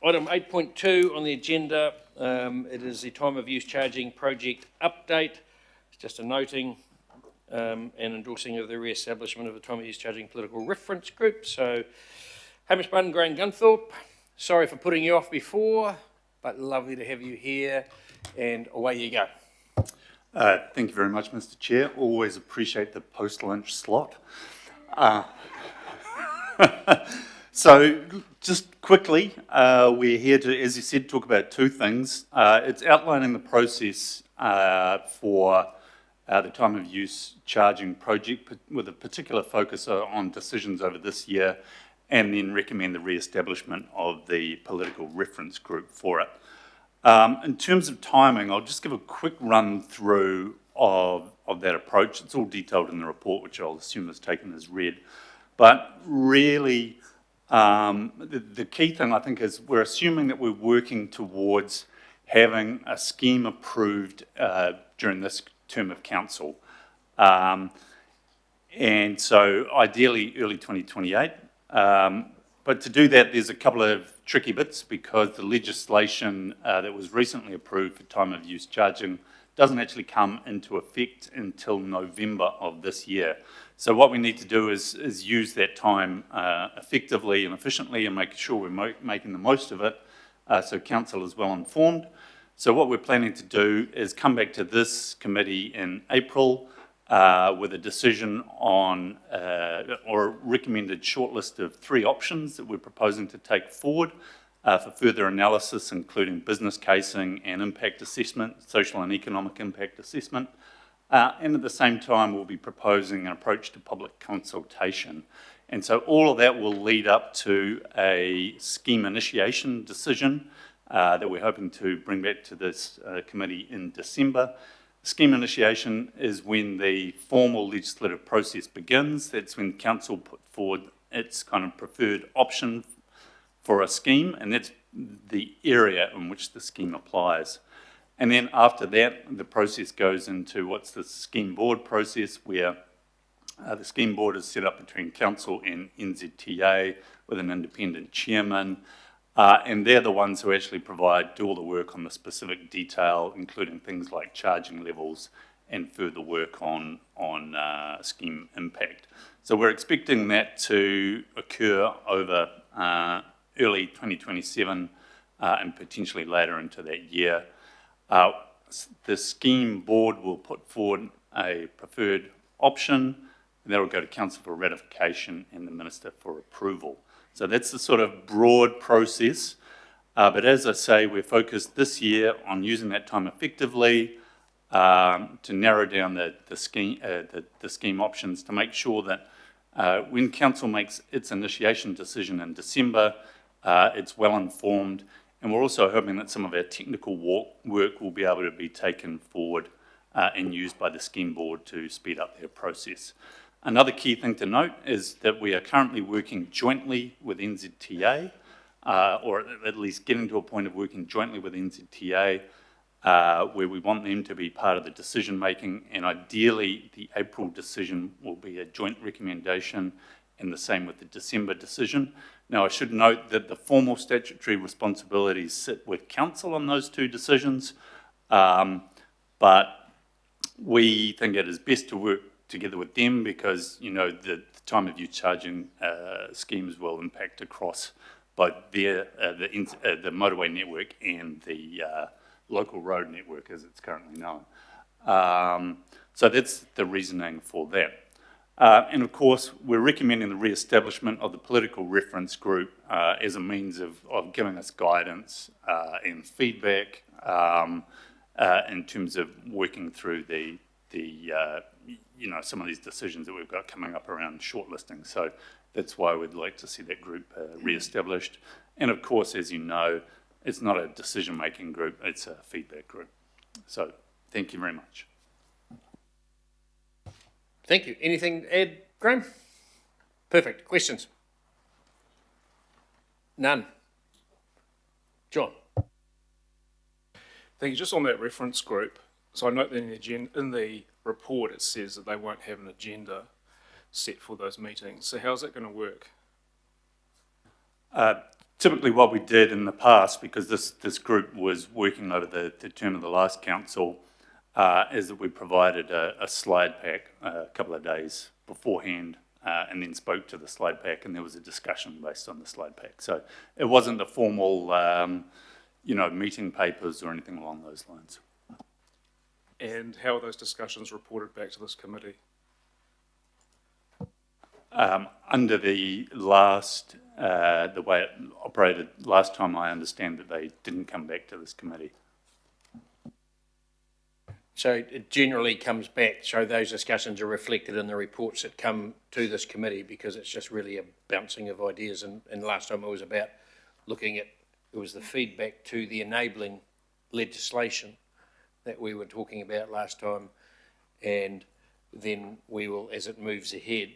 Item 8.2 on the agenda, it is the time of use charging project update. It's just a noting and endorsing of the re-establishment of the time of use charging political reference group. So, Hamish Bunn, Graham Gunthorpe, sorry for putting you off before, but lovely to have you here, and away you go. Thank you very much, Mr. Chair. Always appreciate the post-lunch slot. So, just quickly, we're here to, as you said, talk about two things. It's outlining the process for the time of use charging project with a particular focus on decisions over this year, and then recommend the re-establishment of the political reference group for it. In terms of timing, I'll just give a quick run through of that approach. It's all detailed in the report, which I'll assume is taken as read. But really, the key thing I think is we're assuming that we're working towards having a scheme approved during this term of council. And so ideally early 2028. But to do that, there's a couple of tricky bits because the legislation that was recently approved for time of use charging doesn't actually come into effect until November of this year. So what we need to do is use that time effectively and efficiently and make sure we're making the most of it so council is well informed. So what we're planning to do is come back to this committee in April with a decision on or a recommended shortlist of 3 options that we're proposing to take forward for further analysis, including business casing and impact assessment, social and economic impact assessment. And at the same time, we'll be proposing an approach to public consultation. And so all of that will lead up to a scheme initiation decision that we're hoping to bring back to this committee in December. Scheme initiation is when the formal legislative process begins. That's when council put forward its kind of preferred option for a scheme, and that's the area in which the scheme applies. And then after that, the process goes into what's the scheme board process, where the scheme board is set up between council and NZTA with an independent chairman. And they're the ones who actually do all the work on the specific detail, including things like charging levels and further work on scheme impact. So we're expecting that to occur over early 2027 and potentially later into that year. The scheme board will put forward a preferred option, and that will go to council for ratification and the minister for approval. So that's the sort of broad process. But as I say, we're focused this year on using that time effectively to narrow down the scheme options to make sure that when council makes its initiation decision in December, it's well informed. And we're also hoping that some of our technical work will be able to be taken forward and used by the scheme board to speed up their process. Another key thing to note is that we are currently working jointly with NZTA, or at least getting to a point of working jointly with NZTA, where we want them to be part of the decision making, and ideally the April decision will be a joint recommendation, and the same with the December decision. Now I should note that the formal statutory responsibilities sit with council on those 2 decisions, but we think it is best to work together with them because, you know, the time of use charging schemes will impact across both the motorway network and the local road network as it's currently known. So that's the reasoning for that. And of course, we're recommending the re-establishment of the political reference group as a means of giving us guidance and feedback in terms of working through some of these decisions that we've got coming up around shortlisting. So that's why we'd like to see that group re-established. And of course, as you know, it's not a decision-making group, it's a feedback group. So thank you very much. Thank you. Anything to add, Graham? Perfect. Questions? None. John? Thank you. Just on that reference group, so I note that in the report it says that they won't have an agenda set for those meetings. So how's that going to work? typically what we did in the past, because this group was working over the term of the last council, is that we provided a slide pack a couple of days beforehand, and then spoke to the slide pack, and there was a discussion based on the slide pack. So it wasn't a formal, meeting papers or anything along those lines. And how are those discussions reported back to this committee? Under the last, the way it operated last time, I understand that they didn't come back to this committee. So it generally comes back, so those discussions are reflected in the reports that come to this committee, because it's just really a bouncing of ideas. And last time it was about looking at, it was the feedback to the enabling legislation that we were talking about last time. And then we will, as it moves ahead,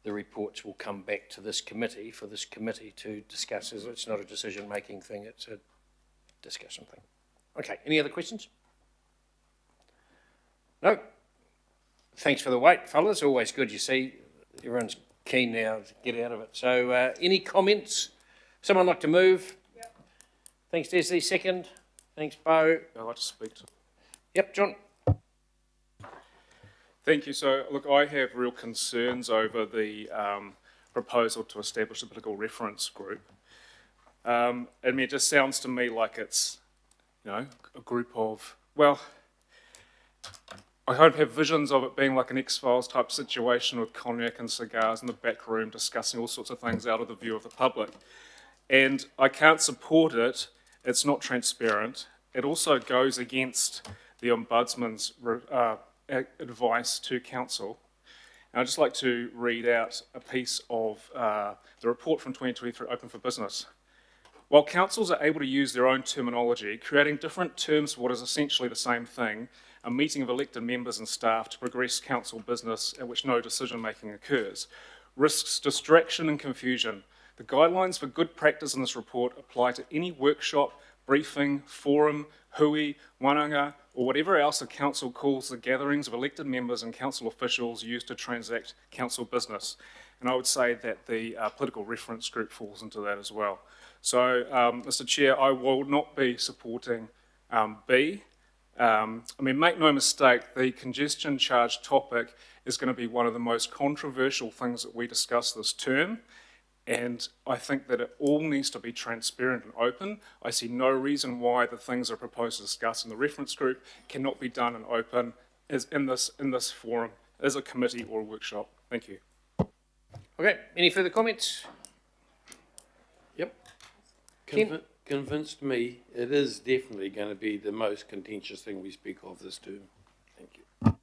the reports will come back to this committee for this committee to discuss. It's not a decision-making thing, it's a discussion thing. Okay, any other questions? No? Thanks for the wait, fellas. Always good, you see. Everyone's keen now to get out of it. So any comments? Someone like to move? Yep. Thanks, Desiree. Second. Thanks, Bo. I'd like to speak to. Yep, John. Thank you. So, look, I have real concerns over the proposal to establish a political reference group. It just sounds to me like it's, a group of, well, I kind of have visions of it being like an X-Files type situation with cognac and cigars in the back room discussing all sorts of things out of the view of the public. And I can't support it. It's not transparent. It also goes against the Ombudsman's advice to council. And I'd just like to read out a piece of the report from 2023, Open for Business. While councils are able to use their own terminology, creating different terms for what is essentially the same thing, a meeting of elected members and staff to progress council business at which no decision-making occurs, risks distraction and confusion. The guidelines for good practice in this report apply to any workshop, briefing, forum, hui, wananga, or whatever else the council calls the gatherings of elected members and council officials used to transact council business. And I would say that the political reference group falls into that as well. So, Mr. Chair, I will not be supporting B. Make no mistake, the congestion charge topic is going to be one of the most controversial things that we discuss this term. And I think that it all needs to be transparent and open. I see no reason why the things that are proposed to discuss in the reference group cannot be done and open as in this forum, as a committee or a workshop. Thank you. Okay, any further comments? Yep. Convinced me it is definitely going to be the most contentious thing we speak of this term. Thank you.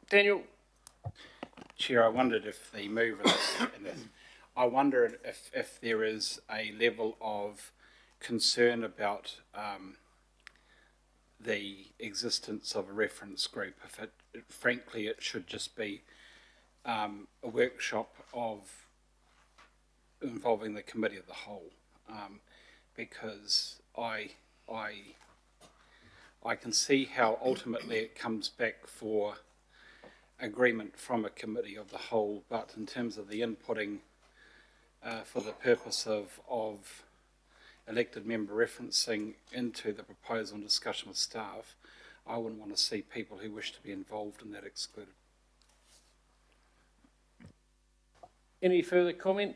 Daniel? Chair, I wondered if the move I wondered if there is a level of concern about the existence of a reference group. Frankly, it should just be a workshop involving the committee of the whole, because I can see how ultimately it comes back for agreement from a committee of the whole, but in terms of the inputting for the purpose of elected member referencing into the proposal and discussion with staff, I wouldn't want to see people who wish to be involved in that excluded. Any further comment?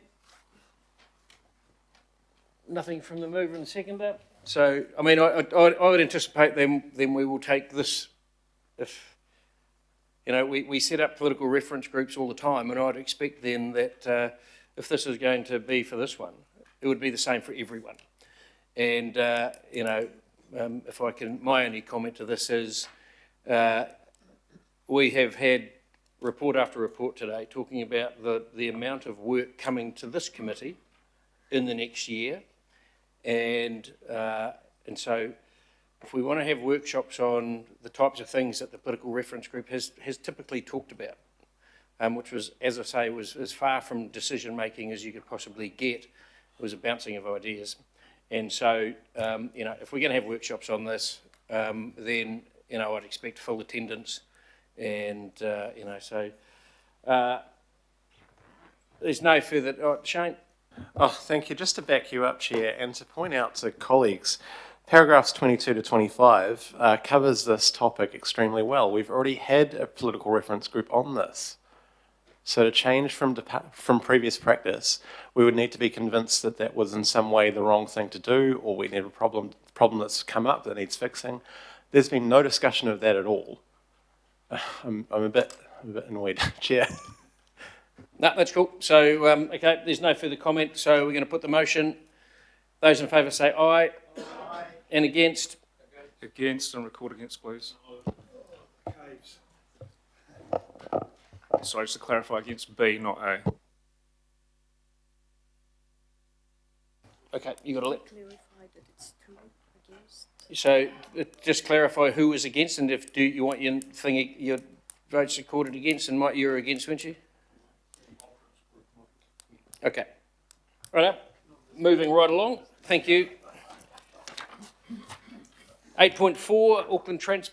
Nothing from the mover and seconder? So, I would anticipate then we will take this, if, we set up political reference groups all the time, and I'd expect then that if this is going to be for this one, it would be the same for everyone. And, if I can, my only comment to this is we have had report after report today talking about the amount of work coming to this committee in the next year. And so if we want to have workshops on the types of things that the political reference group has typically talked about, which was, as I say, was as far from decision-making as you could possibly get. It was a bouncing of ideas. And so, if we're going to have workshops on this, then, I'd expect full attendance. And, so there's no further... Oh, Shane? Oh, thank you. Just to back you up, Chair, and to point out to colleagues, paragraphs 22 to 25 covers this topic extremely well. We've already had a political reference group on this. So to change from previous practice, we would need to be convinced that that was in some way the wrong thing to do, or we need a problem that's come up that needs fixing. There's been no discussion of that at all. I'm a bit annoyed, Chair. No, that's cool. So, okay, there's no further comment, so we're going to put the motion. Those in favour say aye. Aye. And against? Against and record against, please. Sorry, just to clarify, against B, not A. Okay, you got to let. Clarify that it's two against. So just clarify who is against, and if you want your votes recorded against, and Mike, you're against, weren't you? Okay. Right, moving right along. Thank you. 8.4, Auckland Transport.